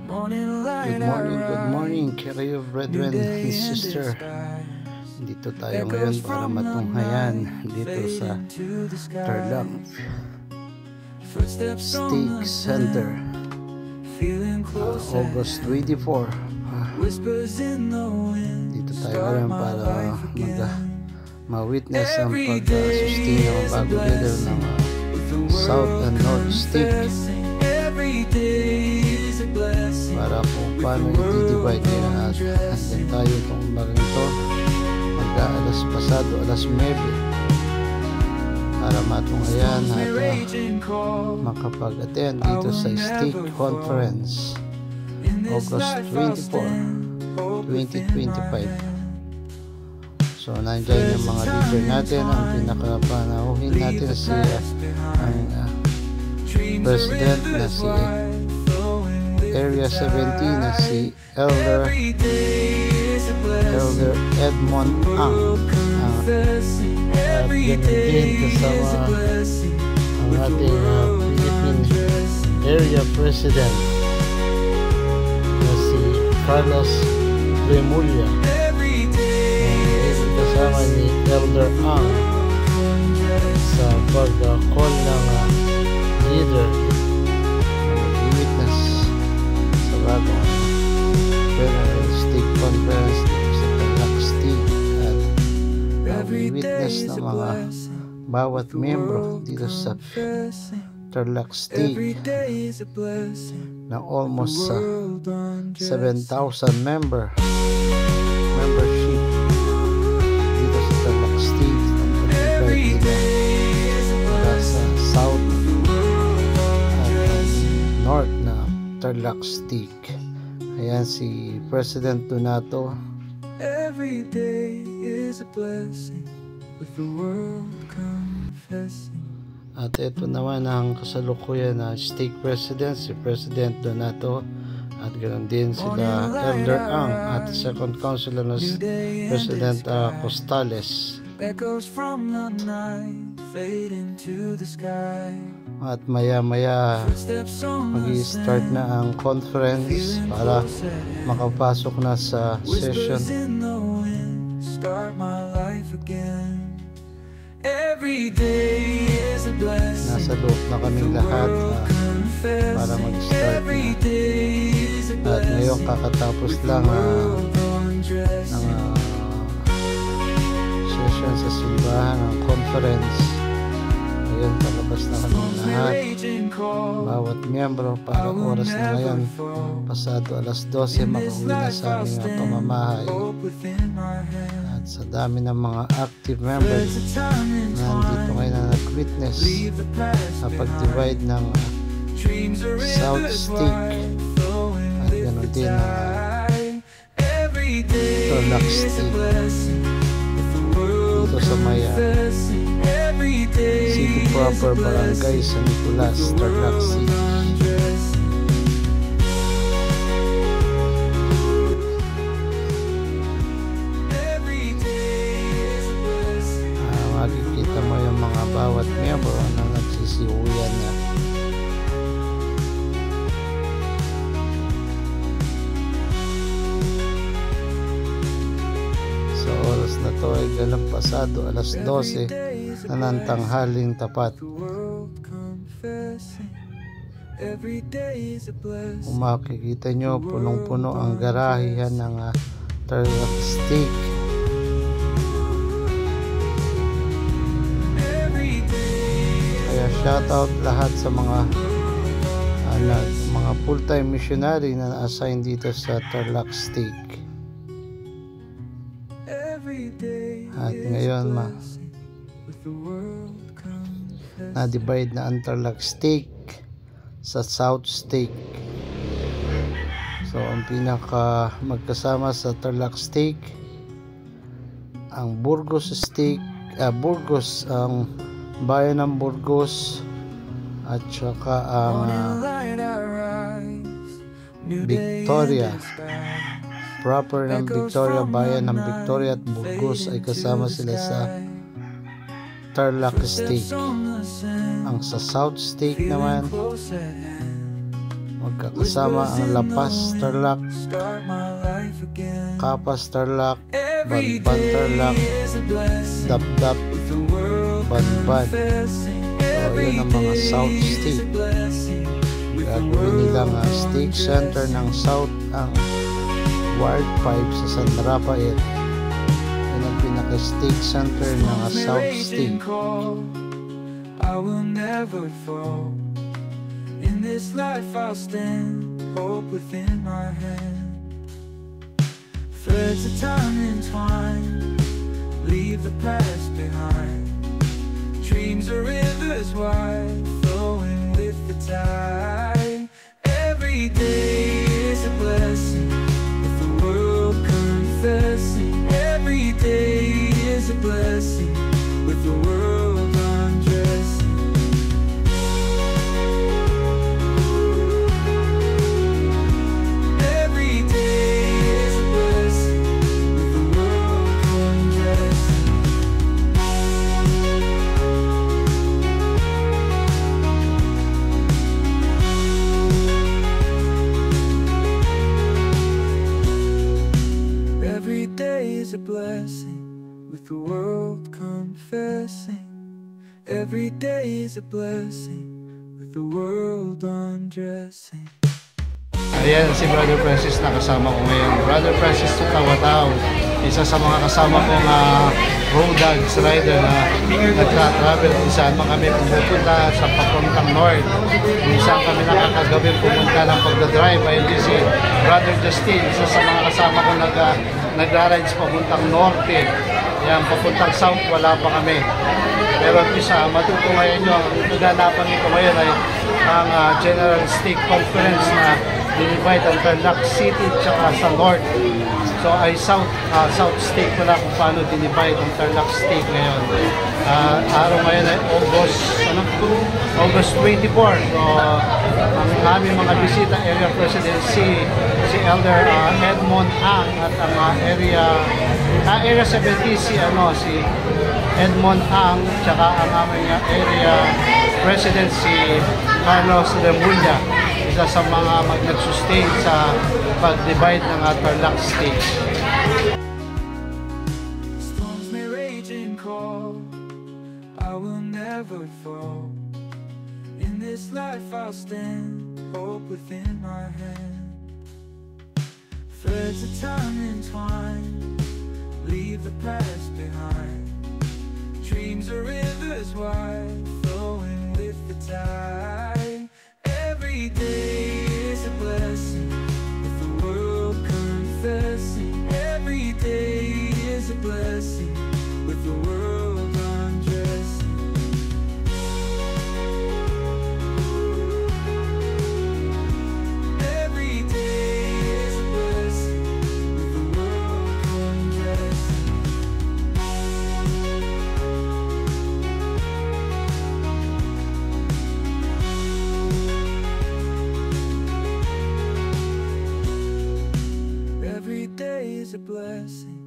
Good morning kayo brethren and sister. Dito tayo ngayon para matunghayan dito sa Tarlac Steak Center, August 24. Dito tayo ngayon para ma-witness ang pag-sustain ng bago leader ng South and North Steak, para kung paano i-divide nila. Hanggang tayo itong umagang ito mag-aalas pasado alas 9 para matunghayan at makapag-attend dito sa Steak Conference August 24, 2025. So nandiyan yung mga leader natin. Ang pinakapanahuhin natin si ang president na si Area 17 na si Elder Edmond Ang, at ganun din kasama ang ating Philippine Area President na si Carlos Remulla, kasama ni Elder Ang sa pag-call ng leader witness sa bagong Federal Steak Conference sa Tarlac Steak, at witness ng mga bawat membro dito sa Tarlac Steak na almost 7,000 membership dito sa Tarlac Steak. South at North na Tarlac Steak. Ayan si President Donato. Every day is a blessing with the world confessing. At ito naman ang kasalukuyan na Steak President, si President Donato, at ganoon din sila Elder Ang at Second Councilor na President Costales. Echoes from the night fade into the sky. At maya-maya mag-i-start na ang conference para makapasok na sa session. Nasa loob na kaming lahat para mag-start na. At ngayon kakatapos lang ng session sa simbahan, ng conference. Ngayon palabas na kami lahat, bawat miyembro, para oras na ngayon pasado alas 12 makauwi na sa aming pamamahay. At sa dami ng mga active members na nandito ngayon na nag-witness sa pag-divide ng South Steak, at ganoon din Tarlac Steak dito sa Maya City Proper, Barangay San Nicolas, Tarlac City. Makikita mo yung mga bawat miyembro na nagsisiuyan na. Sa oras na to ay galang pasado alas 12 na ng tanghaling tapat. Kung makikita nyo, punong-puno ang garahihan ng Tarlac Steak. Kaya shoutout lahat sa mga full-time missionary na na-assign dito sa Tarlac Steak. At ngayon na-divide na ang Tarlac Steak sa South Steak. So ang pinaka magkasama sa Tarlac Steak, ang Burgos Steak, Burgos, ang bayan ng Burgos, at saka ang Victoria proper ng Victoria, bayan ng Victoria at Burgos ay kasama sila sa Tarlac Steak. Ang sa South Steak naman magkakasama ang Lapas Tarlac, Capas Tarlac, Banban Tarlac, Dapdap, Banban. So yun ang mga South Stake. Gagawin nilang stake center ng South ang Ward 5 sa San Rafael. Yan ang pinaka-stake center ng South Stake. I will never fall. In this life I'll stand, hope within my hand. Threads of time entwined, leave the past behind. Dreams are rivers wide, flowing with the tide. Every day is a blessing, with the world confessing. Every day is a blessing, with the world undressing. Every day is a blessing, with the world undressing. Every day is a blessing, with the world confessing. Every day is a blessing, with the world undressing. Ayan si Brother Francis na kasama ko ngayon. Brother Francis Tawataw, isa sa mga kasama kong road dogs rider na nagtra-travel kung saan man kami pumupunta sa papuntang north. Kung saan kami nakakagawin pumunta ng pagdadrive. Ayun din si Brother Justin, isa sa mga kasama ko nagra-rides papuntang norte. Yan, papuntang south wala pa kami. Pero at isa, matutungayan nyo, ang naganapan nito ngayon ay ang General Stake Conference na dinivide ang Tarlac City tsaka sa north. So ay south stake pala kung paano dinivide ang Tarlac Stake ngayon. Araw ngayon ay August 24. So ang aming mga bisita, area presidency, si Elder Edmond Ang at ang area 70 si Edmond Ang tsaka ang aming area president si Carlos Remulla, isa sa mga nag-sustain sa pag-divide ng Tarlac Stake. Storms may rage and call, I will never fall. In this life I'll stand, hope within my hand. Threads of time entwined, leave the past behind. Dreams are rivers wide, flowing with the tide. Every day is a blessing, with the world confessing. Every day is a blessing, with the world undressing. Every day is a blessing, with the world undressing. Every day is a blessing,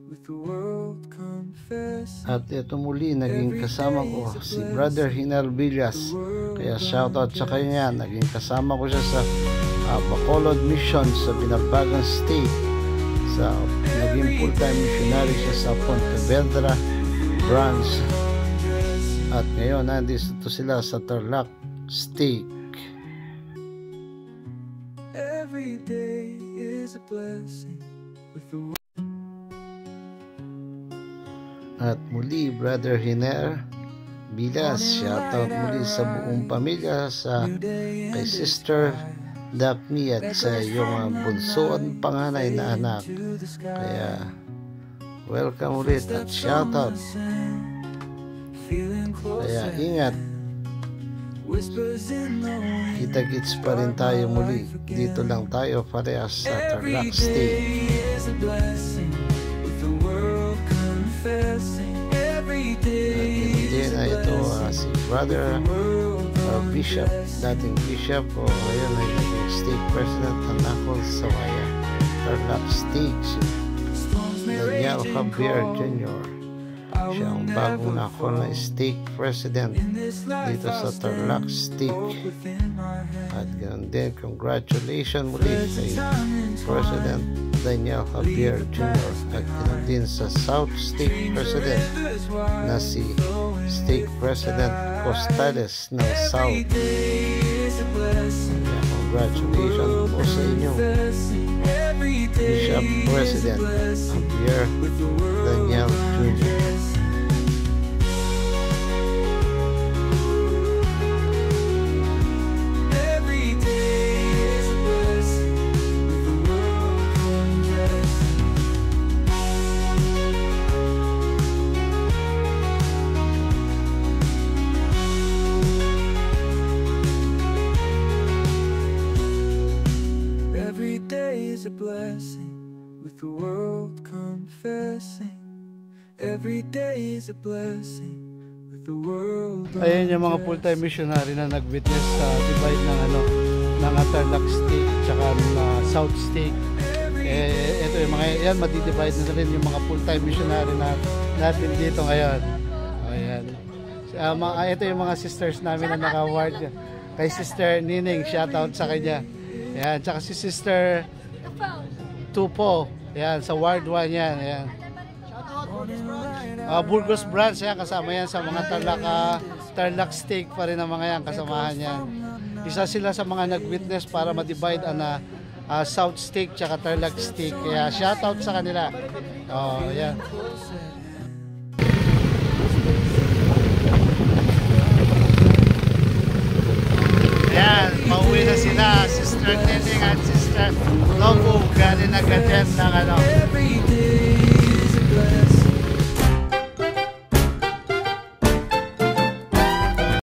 with the world confessing. At ito muli, naging kasama ko si Brother Hinel Villas. Kaya shoutout sa kanya. Naging kasama ko siya sa Bacolod Mission sa Binalbagan State. Naging full-time missionary siya sa Pontevedra branch. At ngayon, nandito sila sa Tarlac Stake. Every day is a blessing, with the At muli, Brother Hiner Villas, shoutout muli sa buong pamilya, kay Sister Daphne at sa iyong bunso at panganay na anak. Kaya welcome ulit at shoutout. Kaya ingat, kita-kits pa rin tayo muli. Dito lang tayo parehas sa Tarlac State. At na ito si Brother Bishop, dating Bishop o ngayon ay naging State President ng Nakol Sawaya Tarlac State, Daniel Javier Jr. Siya ang bagong nako na stake president dito sa Tarlac Stake. At ganoon din, congratulations muli kay President Daniel Javier Jr. At ganoon din sa South Stake President na si Stake President Costales ng South. Congratulations po sa inyo, Bishop President Javier Daniel Jr. Every day is a blessing, with the world confessing. Every day is a blessing, with the world. Ayan yung mga full-time missionary na nag-witness sa divide ng ng Tarlac Stake tsaka South Stake. Ito yung mga yan, madi-divide na rin yung mga full-time missionary natin dito ngayon. Ayan. Ito yung mga sisters namin na naka-award. Kay Sister Nining, shoutout sa kanya. Ayan, tsaka si Sister Tupo. Ayan, sa Ward 1 yan. Ayan. Burgos Branch, yan, kasama yan sa mga Tarlac Stake pa rin ang mga yan, kasamahan yan. Isa sila sa mga nag-witness para ma-divide ang South Stake tsaka Tarlac Stake. Kaya shoutout sa kanila. Ayan. Ayan, pauwi na sila, Sister Nining at Sister Lobo, galing agad yan ng